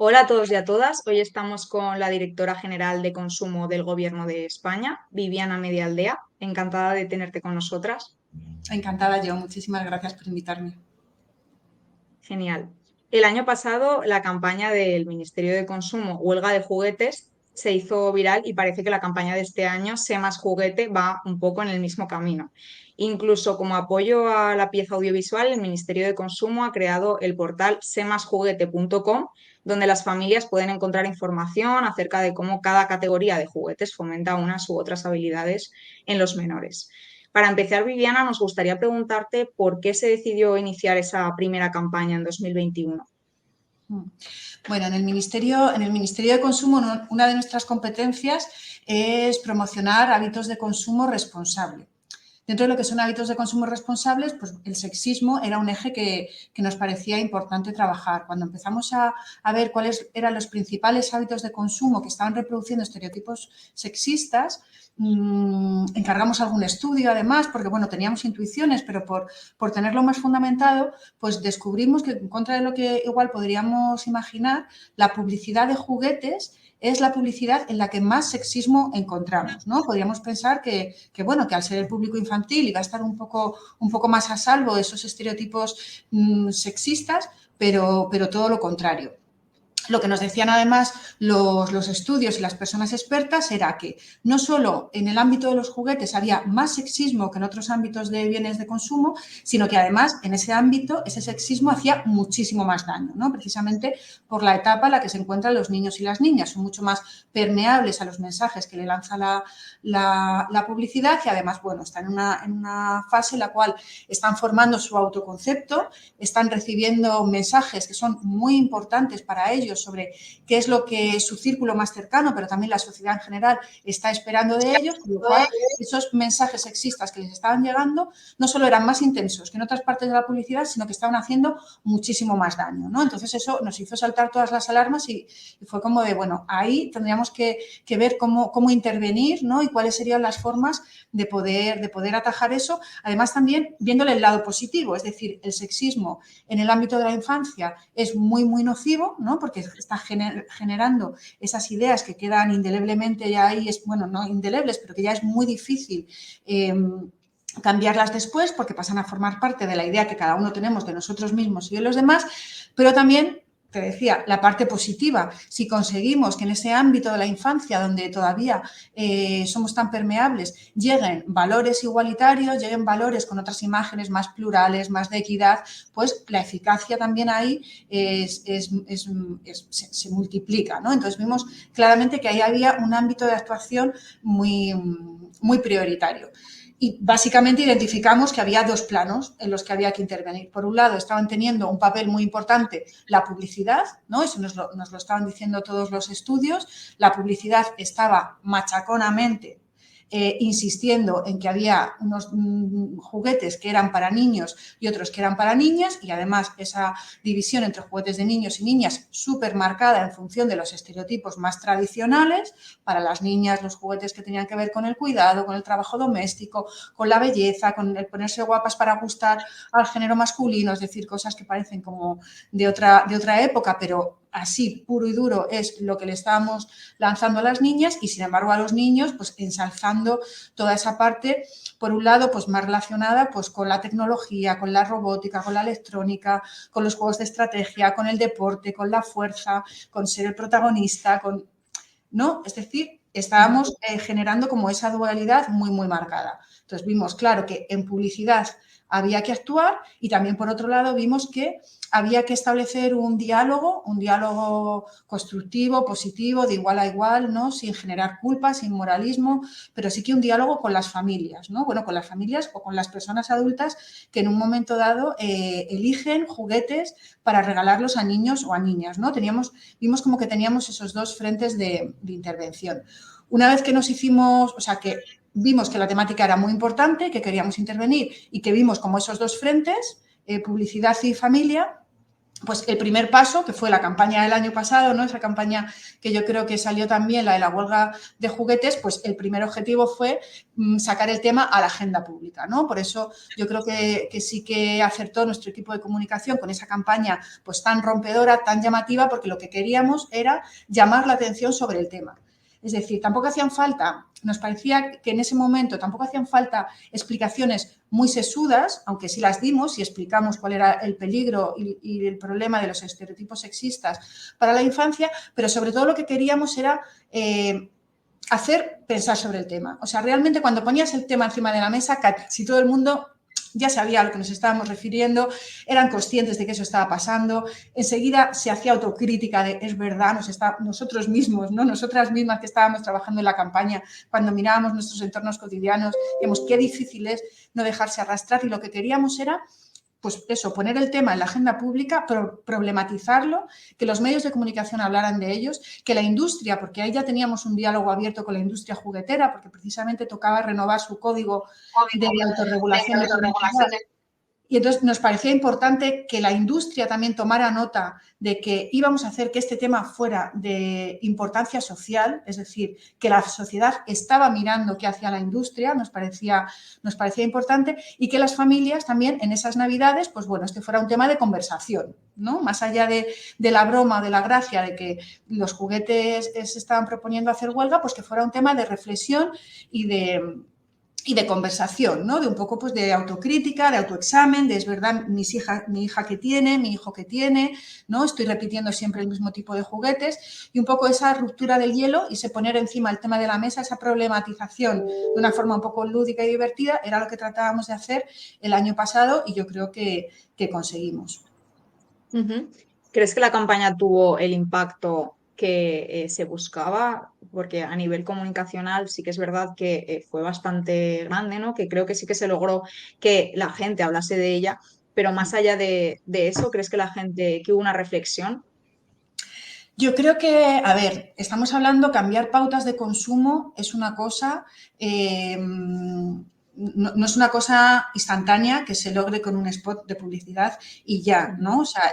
Hola a todos y a todas. Hoy estamos con la directora general de consumo del Gobierno de España, Viviana Medialdea. Encantada de tenerte con nosotras. Encantada yo, muchísimas gracias por invitarme. Genial. El año pasado, la campaña del Ministerio de Consumo, Huelga de Juguetes, se hizo viral y parece que la campaña de este año, Sé más juguete, va un poco en el mismo camino. Incluso como apoyo a la pieza audiovisual, el Ministerio de Consumo ha creado el portal semasjuguete.com, donde las familias pueden encontrar información acerca de cómo cada categoría de juguetes fomenta unas u otras habilidades en los menores. Para empezar, Viviana, nos gustaría preguntarte por qué se decidió iniciar esa primera campaña en 2021. Bueno, en el Ministerio de Consumo, una de nuestras competencias es promocionar hábitos de consumo responsable. Dentro de lo que son hábitos de consumo responsables, pues el sexismo era un eje que nos parecía importante trabajar. Cuando empezamos a ver cuáles eran los principales hábitos de consumo que estaban reproduciendo estereotipos sexistas, encargamos algún estudio además, porque bueno, teníamos intuiciones, pero por tenerlo más fundamentado, pues descubrimos que en contra de lo que igual podríamos imaginar, la publicidad de juguetes es la publicidad en la que más sexismo encontramos, ¿no? Podríamos pensar bueno, que al ser el público infantil iba a estar un poco más a salvo de esos estereotipos sexistas, pero todo lo contrario. Lo que nos decían además los estudios y las personas expertas era que no solo en el ámbito de los juguetes había más sexismo que en otros ámbitos de bienes de consumo, sino que además en ese ámbito ese sexismo hacía muchísimo más daño, ¿no? Precisamente por la etapa en la que se encuentran los niños y las niñas. Son mucho más permeables a los mensajes que le lanza la publicidad y además, bueno, están en una fase en la cual están formando su autoconcepto, están recibiendo mensajes que son muy importantes para ellos sobre qué es lo que su círculo más cercano, pero también la sociedad en general está esperando de ellos, con lo cual esos mensajes sexistas que les estaban llegando no solo eran más intensos que en otras partes de la publicidad, sino que estaban haciendo muchísimo más daño, ¿no? Entonces eso nos hizo saltar todas las alarmas y fue como de, bueno, ahí tendríamos que ver cómo intervenir, ¿no? Y cuáles serían las formas de poder atajar eso. Además, también viéndole el lado positivo, es decir, el sexismo en el ámbito de la infancia es muy, muy nocivo, ¿no? Porque está generando esas ideas que quedan indeleblemente ya ahí, bueno, no indelebles, pero que ya es muy difícil cambiarlas después porque pasan a formar parte de la idea que cada uno tenemos de nosotros mismos y de los demás, pero también te decía, la parte positiva, si conseguimos que en ese ámbito de la infancia donde todavía somos tan permeables, lleguen valores igualitarios, lleguen valores con otras imágenes más plurales, más de equidad, pues la eficacia también ahí se multiplica, ¿no? Entonces vimos claramente que ahí había un ámbito de actuación muy, muy prioritario. Y básicamente identificamos que había dos planos en los que había que intervenir. Por un lado, estaban teniendo un papel muy importante la publicidad, ¿no? Eso nos lo estaban diciendo todos los estudios. La publicidad estaba machaconamente insistiendo en que había unos juguetes que eran para niños y otros que eran para niñas, y además esa división entre juguetes de niños y niñas súper marcada en función de los estereotipos más tradicionales. Para las niñas, los juguetes que tenían que ver con el cuidado, con el trabajo doméstico, con la belleza, con el ponerse guapas para gustar al género masculino, es decir, cosas que parecen como de otra época, pero así puro y duro es lo que le estábamos lanzando a las niñas, y sin embargo a los niños pues ensalzando toda esa parte, por un lado pues más relacionada pues con la tecnología, con la robótica, con la electrónica, con los juegos de estrategia, con el deporte, con la fuerza, con ser el protagonista, ¿no? Es decir, estábamos generando como esa dualidad muy, muy marcada. Entonces vimos, claro, que en publicidad había que actuar, y también, por otro lado, vimos que había que establecer un diálogo constructivo, positivo, de igual a igual, ¿no? Sin generar culpa, sin moralismo, pero sí que un diálogo con las familias, ¿no? Bueno, con las familias o con las personas adultas que en un momento dado eligen juguetes para regalarlos a niños o a niñas, ¿no? Vimos como que teníamos esos dos frentes de intervención. Una vez que que vimos que la temática era muy importante, que queríamos intervenir y que vimos como esos dos frentes, publicidad y familia, pues el primer paso, que fue la campaña del año pasado, ¿no? Esa campaña que yo creo que salió también, la de la huelga de juguetes, pues el primer objetivo fue sacar el tema a la agenda pública, ¿no? Por eso yo creo que sí que acertó nuestro equipo de comunicación con esa campaña pues tan rompedora, tan llamativa, porque lo que queríamos era llamar la atención sobre el tema. Es decir, tampoco hacían falta, nos parecía que en ese momento tampoco hacían falta explicaciones muy sesudas, aunque sí las dimos y explicamos cuál era el peligro y el problema de los estereotipos sexistas para la infancia, pero sobre todo lo que queríamos era hacer pensar sobre el tema. O sea, realmente cuando ponías el tema encima de la mesa, casi todo el mundo ya sabía a lo que nos estábamos refiriendo, eran conscientes de que eso estaba pasando, enseguida se hacía autocrítica de es verdad, nosotros mismos, ¿no? Nosotras mismas que estábamos trabajando en la campaña, cuando mirábamos nuestros entornos cotidianos, digamos, qué difícil es no dejarse arrastrar, y lo que queríamos era pues eso, poner el tema en la agenda pública, problematizarlo, que los medios de comunicación hablaran de ellos, que la industria, porque ahí ya teníamos un diálogo abierto con la industria juguetera, porque precisamente tocaba renovar su código de autorregulación de publicidad. Y entonces nos parecía importante que la industria también tomara nota de que íbamos a hacer que este tema fuera de importancia social, es decir, que la sociedad estaba mirando qué hacía la industria, nos parecía importante, y que las familias también en esas Navidades, pues bueno, este fuera un tema de conversación, ¿no? Más allá de la broma, de la gracia de que los juguetes se estaban proponiendo hacer huelga, pues que fuera un tema de reflexión y de conversación, ¿no? De un poco pues de autocrítica, de autoexamen, de es verdad mi hija que tiene, mi hijo que tiene, ¿no? Estoy repitiendo siempre el mismo tipo de juguetes, y un poco esa ruptura del hielo y se poner encima el tema de la mesa, esa problematización de una forma un poco lúdica y divertida, era lo que tratábamos de hacer el año pasado y yo creo que conseguimos. ¿Crees que la campaña tuvo el impacto que se buscaba? Porque a nivel comunicacional sí que es verdad que fue bastante grande, ¿no? Que creo que sí que se logró que la gente hablase de ella, pero más allá de eso, ¿crees que que hubo una reflexión? Yo creo que, a ver, estamos hablando, cambiar pautas de consumo es una cosa, no es una cosa instantánea que se logre con un spot de publicidad y ya, ¿no? O sea,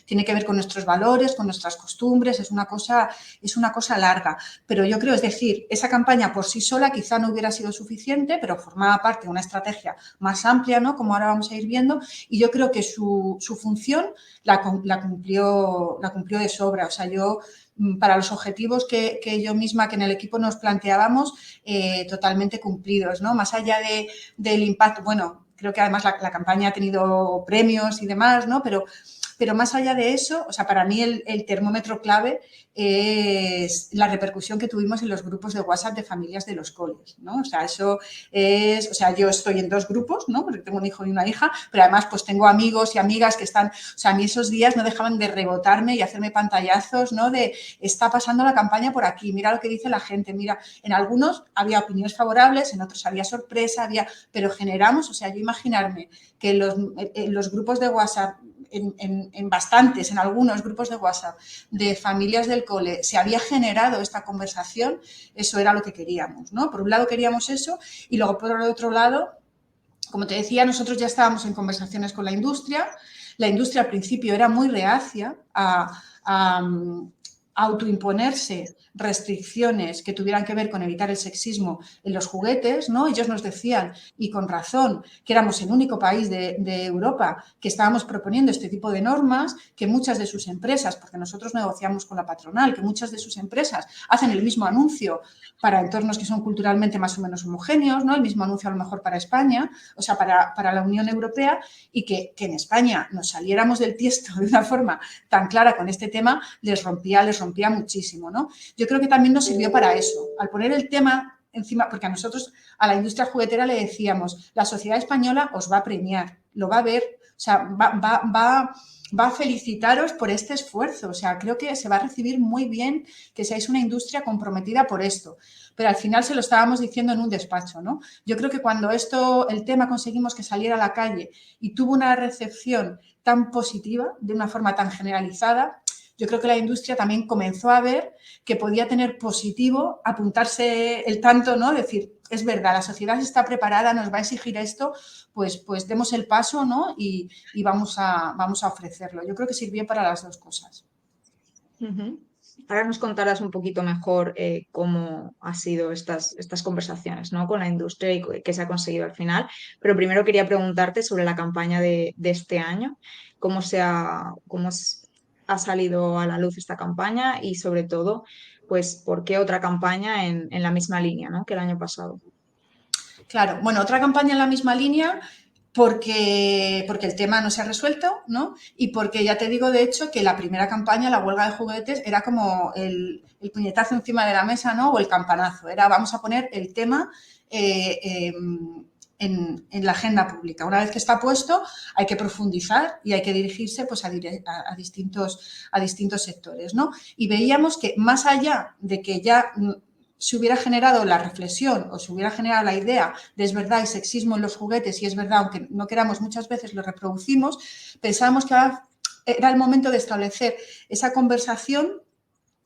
tiene que ver con nuestros valores, con nuestras costumbres, es una cosa larga. Pero yo creo, es decir, esa campaña por sí sola quizá no hubiera sido suficiente, pero formaba parte de una estrategia más amplia, ¿no? Como ahora vamos a ir viendo, y yo creo que su función la cumplió de sobra. O sea, yo para los objetivos que yo misma, que en el equipo nos planteábamos, totalmente cumplidos, ¿no? Más allá del impacto, bueno, creo que además la campaña ha tenido premios y demás, ¿no? Pero más allá de eso, o sea, para mí el termómetro clave es la repercusión que tuvimos en los grupos de WhatsApp de familias de los coles, ¿no? O sea, eso es, o sea, yo estoy en 2 grupos, ¿no? Porque tengo un hijo y una hija, pero además pues tengo amigos y amigas que están, o sea, a mí esos días no dejaban de rebotarme y hacerme pantallazos, ¿no? De está pasando la campaña por aquí, mira lo que dice la gente, mira, en algunos había opiniones favorables, en otros había sorpresa, pero generamos, o sea, yo imaginarme que los grupos de WhatsApp en bastantes, en algunos grupos de WhatsApp de familias del cole se había generado esta conversación, eso era lo que queríamos, ¿no? Por un lado queríamos eso y luego por el otro lado, como te decía, nosotros ya estábamos en conversaciones con la industria. La industria al principio era muy reacia a autoimponerse restricciones que tuvieran que ver con evitar el sexismo en los juguetes, ¿no? Ellos nos decían, y con razón, que éramos el único país de Europa que estábamos proponiendo este tipo de normas, que muchas de sus empresas, porque nosotros negociamos con la patronal, que muchas de sus empresas hacen el mismo anuncio para entornos que son culturalmente más o menos homogéneos, ¿no? El mismo anuncio a lo mejor para España, o sea, para la Unión Europea, y que en España nos saliéramos del tiesto de una forma tan clara con este tema, les rompía muchísimo, ¿no? Yo creo que también nos sirvió para eso, al poner el tema encima, porque a nosotros, a la industria juguetera le decíamos, la sociedad española os va a premiar, lo va a ver, o sea, va a felicitaros por este esfuerzo, o sea, creo que se va a recibir muy bien que seáis una industria comprometida por esto, pero al final se lo estábamos diciendo en un despacho, ¿no? Yo creo que cuando el tema conseguimos que saliera a la calle y tuvo una recepción tan positiva, de una forma tan generalizada, yo creo que la industria también comenzó a ver que podía tener positivo apuntarse el tanto, ¿no? Decir, es verdad, la sociedad está preparada, nos va a exigir esto, pues demos el paso, ¿no? Y vamos a ofrecerlo. Yo creo que sirvió para las dos cosas. Ujú. Ahora nos contarás un poquito mejor cómo han sido estas conversaciones, ¿no? Con la industria y qué se ha conseguido al final. Pero primero quería preguntarte sobre la campaña de este año, ha salido a la luz esta campaña y sobre todo, pues, ¿por qué otra campaña en la misma línea, ¿no? que el año pasado? Claro, bueno, otra campaña en la misma línea porque el tema no se ha resuelto, ¿no? Y porque ya te digo, de hecho, que la primera campaña, la huelga de juguetes, era como el puñetazo encima de la mesa, ¿no? O el campanazo. Era vamos a poner el tema en la agenda pública. Una vez que está puesto, hay que profundizar y hay que dirigirse pues, a distintos sectores, ¿no? Y veíamos que más allá de que ya se hubiera generado la reflexión o se hubiera generado la idea de es verdad hay sexismo en los juguetes y es verdad, aunque no queramos muchas veces lo reproducimos, pensábamos que ahora era el momento de establecer esa conversación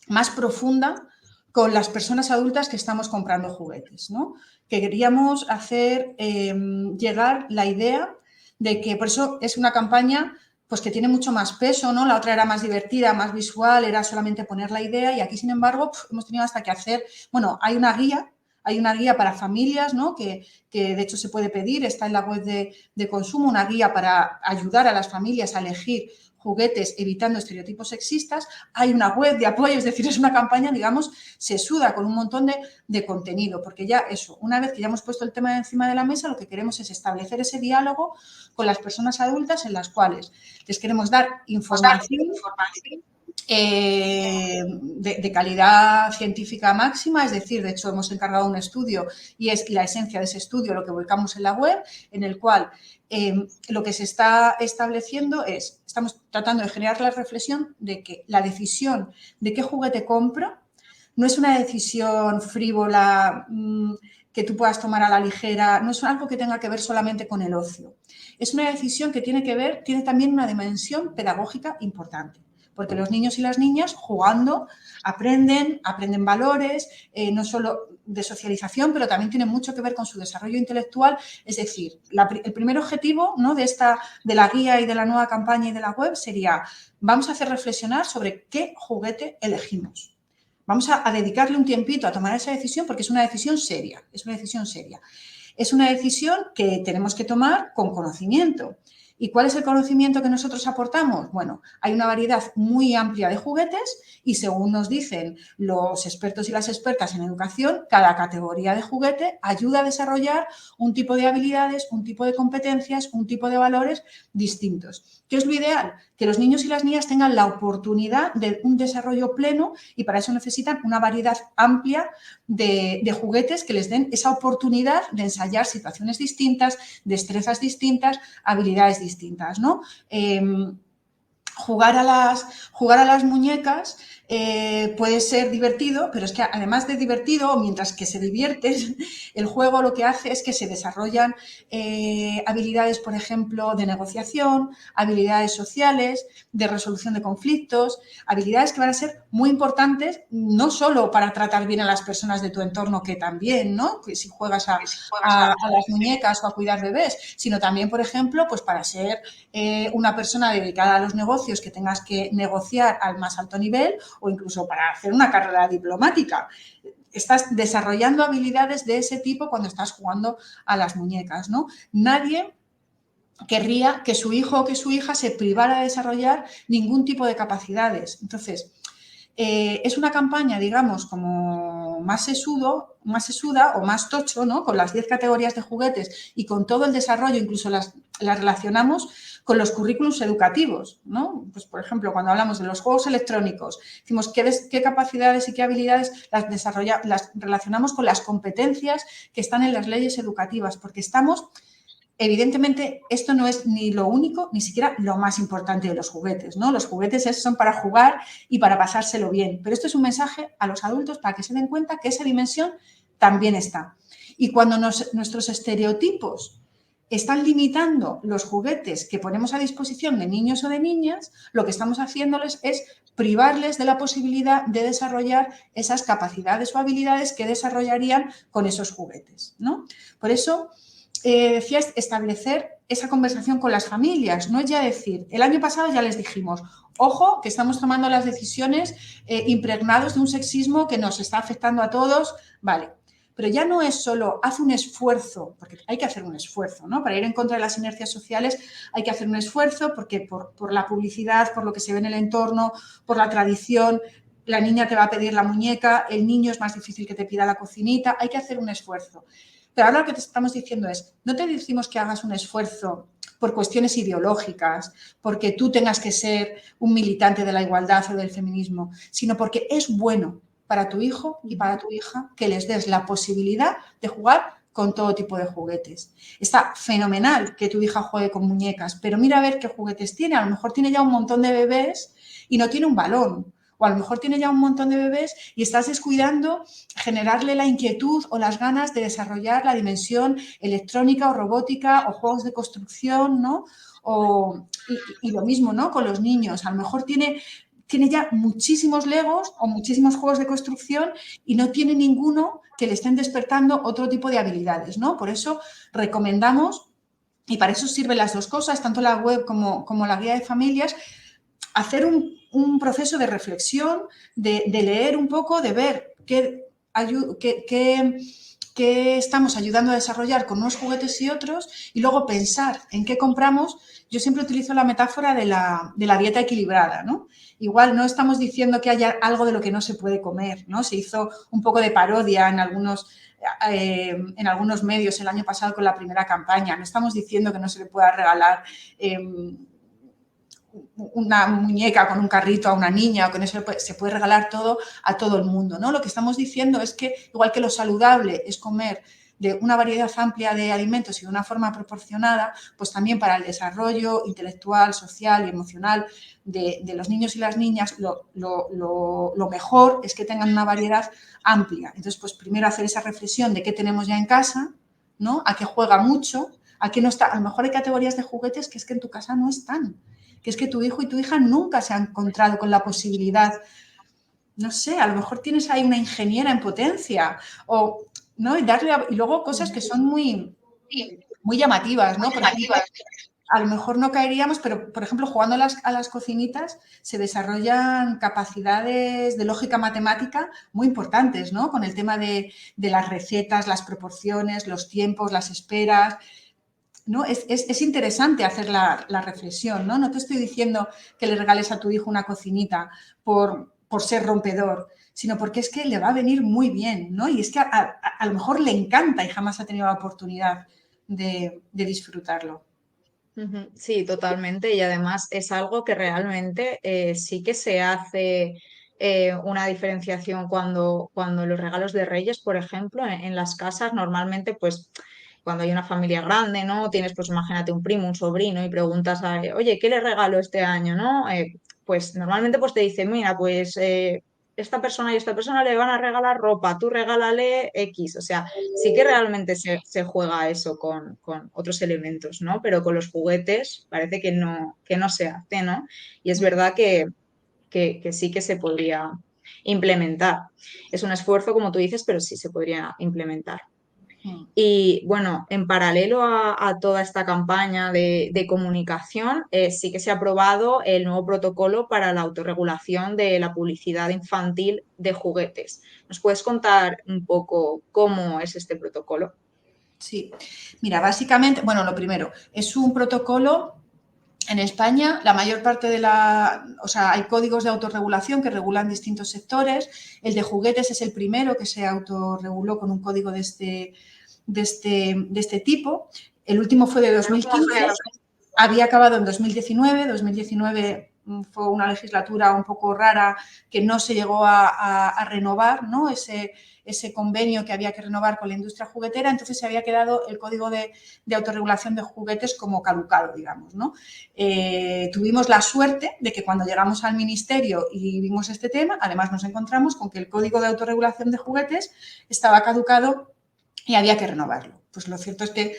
más profunda con las personas adultas que estamos comprando juguetes, ¿no? Que queríamos hacer llegar la idea de que, por eso es una campaña pues que tiene mucho más peso, ¿no? La otra era más divertida, más visual, era solamente poner la idea y aquí, sin embargo, hemos tenido hasta que hacer, bueno, hay una guía para familias, ¿no? Que de hecho se puede pedir, está en la web de consumo, una guía para ayudar a las familias a elegir juguetes evitando estereotipos sexistas. Hay una web de apoyo, es decir, es una campaña, digamos, sesuda con un montón de contenido, porque ya eso, una vez que ya hemos puesto el tema encima de la mesa, lo que queremos es establecer ese diálogo con las personas adultas en las cuales les queremos dar información de calidad científica máxima, es decir, de hecho hemos encargado un estudio y es la esencia de ese estudio lo que volcamos en la web, en el cual lo que se está estableciendo es, estamos tratando de generar la reflexión de que la decisión de qué juguete compro no es una decisión frívola que tú puedas tomar a la ligera, no es algo que tenga que ver solamente con el ocio. Es una decisión que tiene también una dimensión pedagógica importante, porque los niños y las niñas jugando aprenden valores, no solo de socialización, pero también tiene mucho que ver con su desarrollo intelectual. Es decir, el primer objetivo, ¿no? de la guía y de la nueva campaña y de la web sería, vamos a hacer reflexionar sobre qué juguete elegimos. Vamos a dedicarle un tiempito a tomar esa decisión porque es una decisión seria, es una decisión seria. Es una decisión que tenemos que tomar con conocimiento. ¿Y cuál es el conocimiento que nosotros aportamos? Bueno, hay una variedad muy amplia de juguetes y según nos dicen los expertos y las expertas en educación, cada categoría de juguete ayuda a desarrollar un tipo de habilidades, un tipo de competencias, un tipo de valores distintos. ¿Qué es lo ideal? Que los niños y las niñas tengan la oportunidad de un desarrollo pleno y para eso necesitan una variedad amplia de juguetes que les den esa oportunidad de ensayar situaciones distintas, destrezas distintas, habilidades distintas, ¿no? Jugar a las muñecas puede ser divertido, pero es que además de divertido, mientras que se divierte, el juego lo que hace es que se desarrollan habilidades, por ejemplo, de negociación, habilidades sociales, de resolución de conflictos, habilidades que van a ser muy importantes, no solo para tratar bien a las personas de tu entorno, que también, ¿no? Que si juegas a las muñecas o a cuidar bebés, sino también, por ejemplo, pues para ser una persona dedicada a los negocios que tengas que negociar al más alto nivel o incluso para hacer una carrera diplomática. Estás desarrollando habilidades de ese tipo cuando estás jugando a las muñecas, ¿no? Nadie querría que su hijo o que su hija se privara de desarrollar ningún tipo de capacidades. Entonces, es una campaña, digamos, como más sesuda o más tocho, ¿no? Con las 10 categorías de juguetes y con todo el desarrollo, incluso las relacionamos con los currículums educativos, ¿no? Pues, por ejemplo, cuando hablamos de los juegos electrónicos, decimos qué capacidades y qué habilidades las relacionamos con las competencias que están en las leyes educativas, porque evidentemente, esto no es ni lo único, ni siquiera lo más importante de los juguetes, ¿no? Los juguetes son para jugar y para pasárselo bien, pero esto es un mensaje a los adultos para que se den cuenta que esa dimensión también está. Y cuando nuestros estereotipos están limitando los juguetes que ponemos a disposición de niños o de niñas, lo que estamos haciéndoles es privarles de la posibilidad de desarrollar esas capacidades o habilidades que desarrollarían con esos juguetes, ¿no? Por eso decía establecer esa conversación con las familias, no es ya decir, el año pasado ya les dijimos, ojo, que estamos tomando las decisiones impregnados de un sexismo que nos está afectando a todos, vale. Pero ya no es solo haz un esfuerzo, porque hay que hacer un esfuerzo, ¿no? Para ir en contra de las inercias sociales hay que hacer un esfuerzo porque por la publicidad, por lo que se ve en el entorno, por la tradición, la niña te va a pedir la muñeca, el niño es más difícil que te pida la cocinita, hay que hacer un esfuerzo. Pero ahora lo que te estamos diciendo es, no te decimos que hagas un esfuerzo por cuestiones ideológicas, porque tú tengas que ser un militante de la igualdad o del feminismo, sino porque es bueno para tu hijo y para tu hija que les des la posibilidad de jugar con todo tipo de juguetes. Está fenomenal que tu hija juegue con muñecas, pero mira a ver qué juguetes tiene. A lo mejor tiene ya un montón de bebés y no tiene un balón. O a lo mejor tiene ya un montón de bebés y estás descuidando generarle la inquietud o las ganas de desarrollar la dimensión electrónica o robótica o juegos de construcción, ¿no? Y lo mismo, ¿no? Con los niños. A lo mejor tiene ya muchísimos Legos o muchísimos juegos de construcción y no tiene ninguno que le estén despertando otro tipo de habilidades, ¿no? Por eso recomendamos, y para eso sirven las dos cosas, tanto la web como la guía de familias, hacer un proceso de reflexión, de leer un poco, de ver qué estamos ayudando a desarrollar con unos juguetes y otros, y luego pensar en qué compramos. Yo siempre utilizo la metáfora de la dieta equilibrada, ¿no? Igual no estamos diciendo que haya algo de lo que no se puede comer, ¿no? Se hizo un poco de parodia en algunos medios el año pasado con la primera campaña. No estamos diciendo que no se le pueda regalar una muñeca con un carrito a una niña, con eso se puede regalar todo a todo el mundo, ¿no? Lo que estamos diciendo es que, igual que lo saludable es comer de una variedad amplia de alimentos y de una forma proporcionada, pues también para el desarrollo intelectual, social y emocional de los niños y las niñas, lo mejor es que tengan una variedad amplia. Entonces, pues primero hacer esa reflexión de qué tenemos ya en casa, ¿no? A qué juega mucho, a qué no está. A lo mejor hay categorías de juguetes que es que en tu casa no están, que es que tu hijo y tu hija nunca se han encontrado con la posibilidad, no sé, a lo mejor tienes ahí una ingeniera en potencia, o, ¿no? Y luego cosas que son muy, muy llamativas, ¿no? Por ejemplo, a lo mejor no caeríamos, pero, por ejemplo, jugando a las cocinitas se desarrollan capacidades de lógica matemática muy importantes, ¿no? Con el tema de las recetas, las proporciones, los tiempos, las esperas, ¿no? Es interesante hacer la reflexión, ¿no? No te estoy diciendo que le regales a tu hijo una cocinita por ser rompedor, sino porque es que le va a venir muy bien, ¿no? Y es que a lo mejor le encanta y jamás ha tenido la oportunidad de disfrutarlo. Sí, totalmente. Y además es algo que realmente sí que se hace una diferenciación cuando los regalos de Reyes, por ejemplo, en las casas, normalmente, pues cuando hay una familia grande, ¿no? Tienes, pues imagínate un primo, un sobrino y preguntas a, oye, ¿qué le regalo este año, no? Pues normalmente pues te dicen, mira, pues esta persona y esta persona le van a regalar ropa, tú regálale X. O sea, sí que realmente se juega a eso con otros elementos, ¿no? Pero con los juguetes parece que no se hace, ¿no? Y es verdad que sí que se podría implementar. Es un esfuerzo, como tú dices, pero sí se podría implementar. Y bueno, en paralelo a toda esta campaña de comunicación, sí que se ha aprobado el nuevo protocolo para la autorregulación de la publicidad infantil de juguetes. ¿Nos puedes contar un poco cómo es este protocolo? Sí, mira, básicamente, bueno, lo primero, es un protocolo. En España, la mayor parte o sea, hay códigos de autorregulación que regulan distintos sectores. El de juguetes es el primero que se autorreguló con un código de este tipo. El último fue de 2015, había acabado en 2019. 2019 fue una legislatura un poco rara que no se llegó a renovar, ¿no? Ese convenio que había que renovar con la industria juguetera, entonces se había quedado el código de autorregulación de juguetes como caducado, digamos, ¿no? Tuvimos la suerte de que cuando llegamos al ministerio y vimos este tema, además nos encontramos con que el código de autorregulación de juguetes estaba caducado y había que renovarlo. Pues lo cierto es que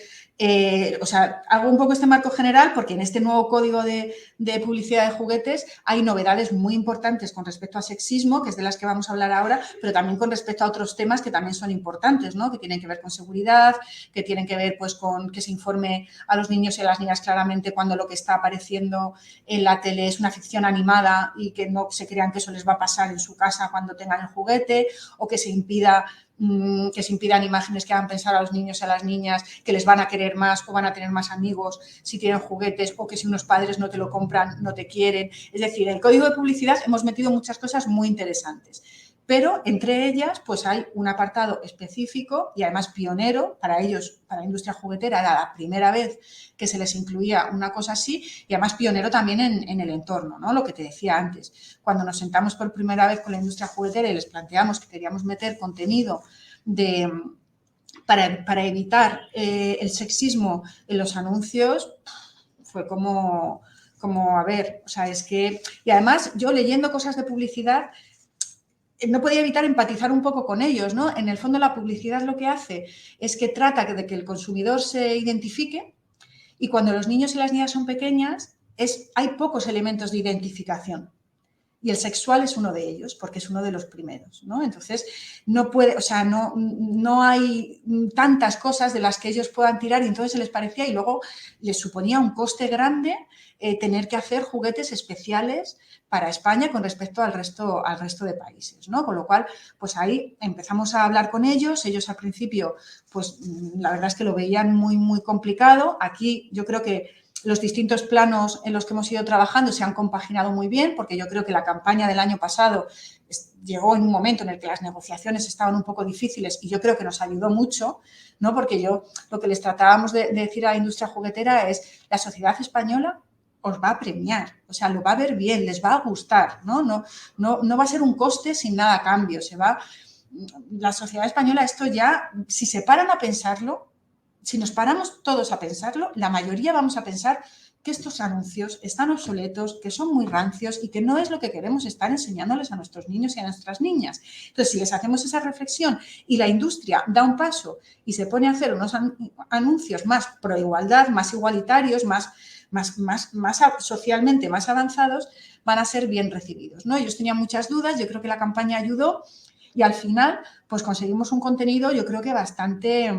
O sea, hago un poco este marco general porque en este nuevo código de publicidad de juguetes hay novedades muy importantes con respecto a sexismo, que es de las que vamos a hablar ahora, pero también con respecto a otros temas que también son importantes, ¿no? Que tienen que ver con seguridad, que tienen que ver pues con que se informe a los niños y a las niñas claramente cuando lo que está apareciendo en la tele es una ficción animada y que no se crean que eso les va a pasar en su casa cuando tengan el juguete, o que se impidan imágenes que hagan pensar a los niños y a las niñas que les van a querer más o van a tener más amigos si tienen juguetes, o que si unos padres no te lo compran, no te quieren. Es decir, en el código de publicidad hemos metido muchas cosas muy interesantes, pero entre ellas pues hay un apartado específico y además pionero para ellos, para la industria juguetera. Era la primera vez que se les incluía una cosa así, y además pionero también en el entorno, ¿no? Lo que te decía antes, cuando nos sentamos por primera vez con la industria juguetera y les planteamos que queríamos meter contenido para evitar el sexismo en los anuncios, fue como, a ver, o sea, es que... Y además yo leyendo cosas de publicidad no podía evitar empatizar un poco con ellos, ¿no? En el fondo la publicidad lo que hace es que trata de que el consumidor se identifique, y cuando los niños y las niñas son pequeñas hay pocos elementos de identificación. Y el sexual es uno de ellos, porque es uno de los primeros, ¿no? Entonces, no puede, o sea, no hay tantas cosas de las que ellos puedan tirar, y entonces se les parecía, y luego les suponía un coste grande tener que hacer juguetes especiales para España con respecto al resto de países, ¿no? Con lo cual, pues ahí empezamos a hablar con ellos. Ellos al principio, pues la verdad es que lo veían muy, muy complicado. Aquí yo creo que los distintos planos en los que hemos ido trabajando se han compaginado muy bien, porque yo creo que la campaña del año pasado llegó en un momento en el que las negociaciones estaban un poco difíciles, y yo creo que nos ayudó mucho, ¿no? Porque lo que les tratábamos de decir a la industria juguetera es: la sociedad española os va a premiar, o sea, lo va a ver bien, les va a gustar, ¿no? No va a ser un coste sin nada a cambio, la sociedad española, esto ya, si se paran a pensarlo, si nos paramos todos a pensarlo, la mayoría vamos a pensar que estos anuncios están obsoletos, que son muy rancios y que no es lo que queremos estar enseñándoles a nuestros niños y a nuestras niñas. Entonces, si les hacemos esa reflexión y la industria da un paso y se pone a hacer unos anuncios más pro igualdad, más igualitarios, más socialmente más avanzados, van a ser bien recibidos, ¿no? Ellos tenían muchas dudas, yo creo que la campaña ayudó, y al final pues conseguimos un contenido, yo creo que bastante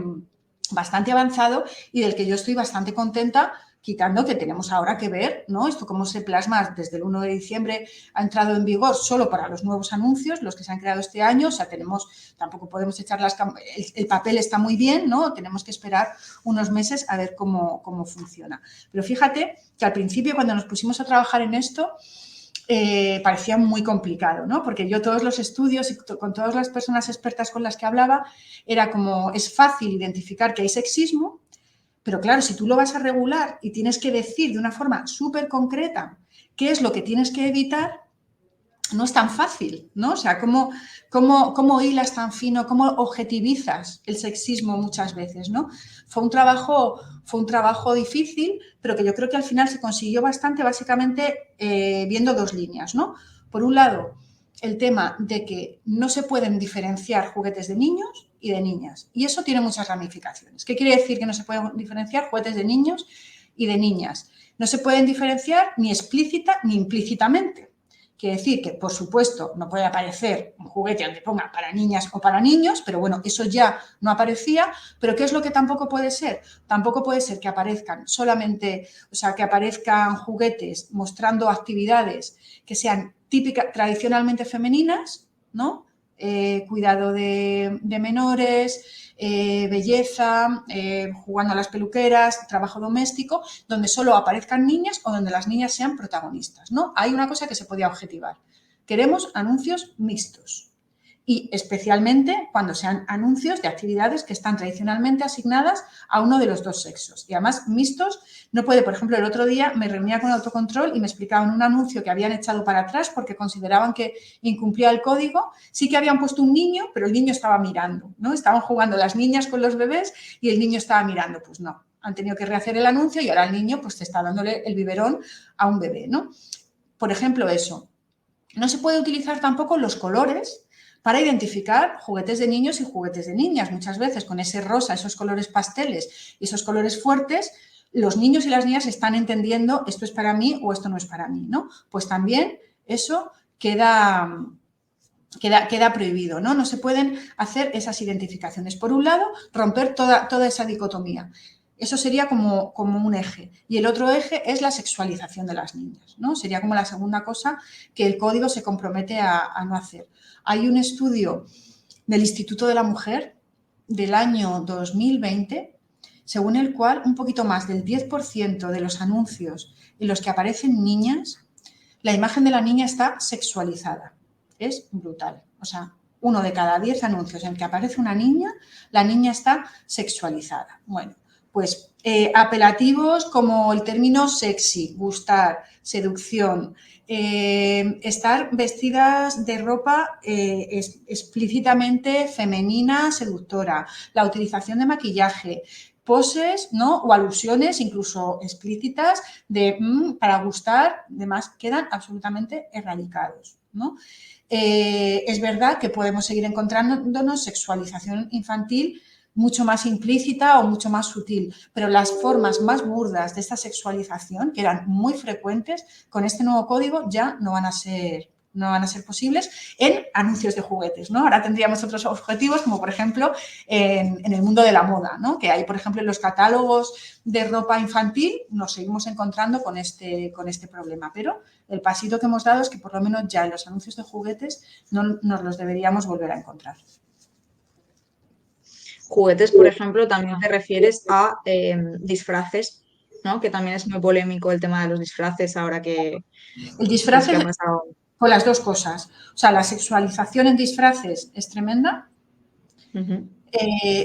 avanzado, y del que yo estoy bastante contenta, quitando que tenemos ahora que ver, ¿no? Esto cómo se plasma. Desde el 1 de diciembre ha entrado en vigor solo para los nuevos anuncios, los que se han creado este año. O sea, tampoco podemos echar el papel está muy bien, ¿no? Tenemos que esperar unos meses a ver cómo funciona. Pero fíjate que al principio, cuando nos pusimos a trabajar en esto, parecía muy complicado, ¿no? Porque yo todos los estudios y con todas las personas expertas con las que hablaba, era como, es fácil identificar que hay sexismo, pero claro, si tú lo vas a regular y tienes que decir de una forma súper concreta qué es lo que tienes que evitar, no es tan fácil, ¿no? O sea, ¿cómo hilas tan fino, cómo objetivizas el sexismo muchas veces, ¿no? Fue un trabajo difícil, pero que yo creo que al final se consiguió bastante, básicamente viendo dos líneas, ¿no? Por un lado, el tema de que no se pueden diferenciar juguetes de niños y de niñas, y eso tiene muchas ramificaciones. ¿Qué quiere decir que no se pueden diferenciar juguetes de niños y de niñas? No se pueden diferenciar ni explícita ni implícitamente. Quiere decir que, por supuesto, no puede aparecer un juguete donde ponga para niñas o para niños, pero bueno, eso ya no aparecía. Pero ¿qué es lo que tampoco puede ser? Tampoco puede ser que aparezcan solamente, o sea, que aparezcan juguetes mostrando actividades que sean típicas, tradicionalmente femeninas, ¿no? Cuidado de menores, belleza, jugando a las peluqueras, trabajo doméstico, donde solo aparezcan niñas o donde las niñas sean protagonistas, ¿no? Hay una cosa que se podía objetivar. Queremos anuncios mixtos, y especialmente cuando sean anuncios de actividades que están tradicionalmente asignadas a uno de los dos sexos. Y además, mixtos, no puede, por ejemplo, el otro día me reunía con Autocontrol y me explicaban un anuncio que habían echado para atrás porque consideraban que incumplía el código. Sí que habían puesto un niño, pero el niño estaba mirando, ¿no? Estaban jugando las niñas con los bebés y el niño estaba mirando. Pues no, han tenido que rehacer el anuncio y ahora el niño pues te está dándole el biberón a un bebé, ¿no? Por ejemplo, eso. No se puede utilizar tampoco los colores para identificar juguetes de niños y juguetes de niñas. Muchas veces con ese rosa, esos colores pasteles y esos colores fuertes, los niños y las niñas están entendiendo esto es para mí o esto no es para mí, ¿no? Pues también eso queda prohibido, ¿no? No se pueden hacer esas identificaciones. Por un lado, romper toda esa dicotomía. Eso sería como un eje. Y el otro eje es la sexualización de las niñas, ¿no? Sería como la segunda cosa que el código se compromete a no hacer. Hay un estudio del Instituto de la Mujer del año 2020, según el cual un poquito más del 10% de los anuncios en los que aparecen niñas, la imagen de la niña está sexualizada. Es brutal. O sea, 1 de cada 10 anuncios en que aparece una niña, la niña está sexualizada. Bueno, pues apelativos como el término sexy, gustar, seducción, estar vestidas de ropa explícitamente femenina, seductora, la utilización de maquillaje, poses, ¿no? O alusiones incluso explícitas de para gustar, demás, quedan absolutamente erradicados, ¿no? Es verdad que podemos seguir encontrándonos sexualización infantil mucho más implícita o mucho más sutil, pero las formas más burdas de esta sexualización, que eran muy frecuentes, con este nuevo código ya no van a ser posibles en anuncios de juguetes, ¿no? Ahora tendríamos otros objetivos, como por ejemplo en el mundo de la moda, ¿no? Que hay, por ejemplo, en los catálogos de ropa infantil nos seguimos encontrando con este problema, pero el pasito que hemos dado es que por lo menos ya en los anuncios de juguetes no nos los deberíamos volver a encontrar. Juguetes, por ejemplo, también te refieres a disfraces, ¿no? Que también es muy polémico el tema de los disfraces ahora que, El pues, disfraz que es ha pasado. con las dos cosas. O sea, la sexualización en disfraces es tremenda, Uh-huh.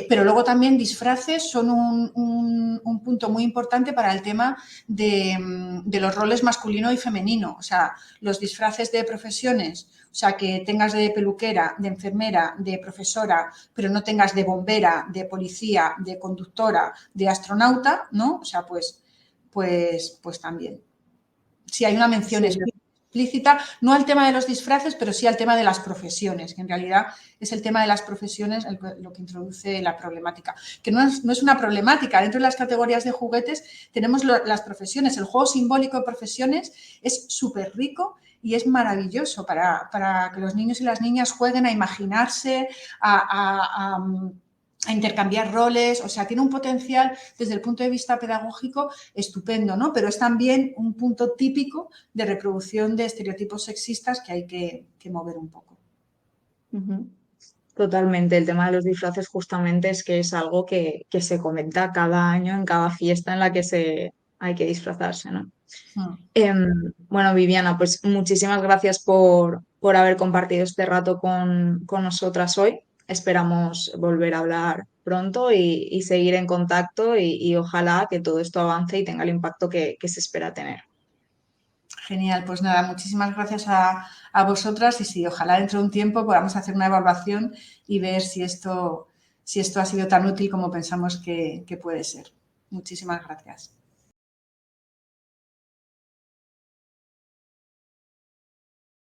pero luego también disfraces son un punto muy importante para el tema de los roles masculino y femenino. O sea, los disfraces de profesiones, o sea, que tengas de peluquera, de enfermera, de profesora, pero no tengas de bombera, de policía, de conductora, de astronauta, ¿no? O sea, pues también. Si hay una mención Sí, explícita, no al tema de los disfraces, pero sí al tema de las profesiones, que en realidad es el tema de las profesiones lo que introduce la problemática. Que no es una problemática. Dentro de las categorías de juguetes tenemos las profesiones. El juego simbólico de profesiones es súper rico y es maravilloso para que los niños y las niñas jueguen a imaginarse, a intercambiar roles, o sea, tiene un potencial desde el punto de vista pedagógico estupendo, ¿no? Pero es también un punto típico de reproducción de estereotipos sexistas que hay que mover un poco. uh-huh. Totalmente. El tema de los disfraces justamente es que es algo que se comenta cada año en cada fiesta en la que hay que disfrazarse, ¿no? Mm. Bueno, Viviana, pues muchísimas gracias por haber compartido este rato con nosotras hoy. Esperamos volver a hablar pronto y seguir en contacto y ojalá que todo esto avance y tenga el impacto que se espera tener. Genial, pues nada, muchísimas gracias a vosotras y sí, ojalá dentro de un tiempo podamos hacer una evaluación y ver si esto ha sido tan útil como pensamos que puede ser. Muchísimas gracias.